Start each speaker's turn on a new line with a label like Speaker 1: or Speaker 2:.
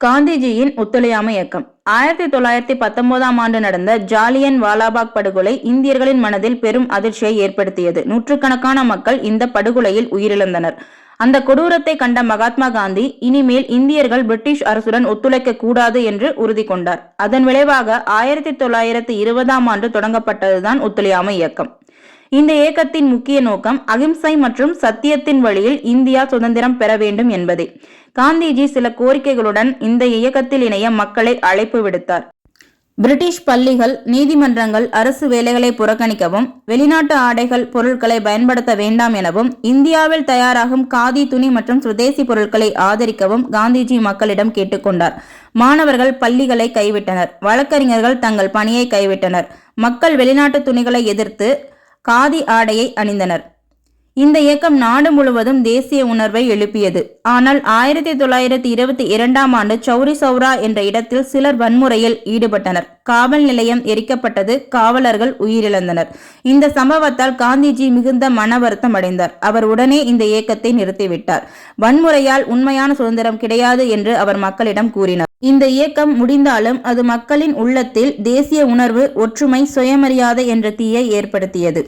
Speaker 1: காந்திஜியின் ஒத்துழையாமை இயக்கம் 1919ஆம் ஆண்டு நடந்த ஜாலியன் வாலாபாக் படுகொலை இந்தியர்களின் மனதில் பெரும் அதிர்ச்சியை ஏற்படுத்தியது. நூற்றுக்கணக்கான மக்கள் இந்த படுகொலையில் உயிரிழந்தனர். அந்த கொடூரத்தை கண்ட மகாத்மா காந்தி இனிமேல் இந்தியர்கள் பிரிட்டிஷ் அரசுடன் ஒத்துழைக்க கூடாது என்று உறுதி கொண்டார். அதன் விளைவாக 1920ஆம் ஆண்டு தொடங்கப்பட்டதுதான் ஒத்துழையாமை இயக்கம். இந்த இயக்கத்தின் முக்கிய நோக்கம் அகிம்சை மற்றும் சத்தியத்தின் வழியில் இந்தியா சுதந்திரம் பெற வேண்டும் என்பதே. காந்திஜி சில கோரிக்கைகளுடன் இந்த இயக்கத்தில் இணைய மக்களை அழைப்பு விடுத்தார். பிரிட்டிஷ் பள்ளிகள், நீதிமன்றங்கள், அரசு வேலைகளை புறக்கணிக்கவும், வெளிநாட்டு ஆடைகள் பொருட்களை பயன்படுத்த வேண்டாம் எனவும், இந்தியாவில் தயாராகும் காதி துணி மற்றும் சுதேசி பொருட்களை ஆதரிக்கவும் காந்திஜி மக்களிடம் கேட்டுக்கொண்டார். மாணவர்கள் பள்ளிகளை கைவிட்டனர். வழக்கறிஞர்கள் தங்கள் பணியை கைவிட்டனர். மக்கள் வெளிநாட்டு துணிகளை எதிர்த்து காதி ஆடையை அணிந்தனர். இந்த இயக்கம் நாடு முழுவதும் தேசிய உணர்வை எழுப்பியது. ஆனால் 1922ஆம் ஆண்டு சௌரி சௌரா என்ற இடத்தில் சிலர் வன்முறையில் ஈடுபட்டனர். காவல் நிலையம் எரிக்கப்பட்டது. காவலர்கள் உயிரிழந்தனர். இந்த சம்பவத்தால் காந்திஜி மிகுந்த மன வருத்தம் அடைந்தார். அவர் உடனே இந்த இயக்கத்தை நிறுத்திவிட்டார். வன்முறையால் உண்மையான சுதந்திரம் கிடையாது என்று அவர் மக்களிடம் கூறினார். இந்த இயக்கம் முடிந்தாலும் அது மக்களின் உள்ளத்தில் தேசிய உணர்வு, ஒற்றுமை, சுயமரியாதை என்ற தீயை ஏற்படுத்தியது.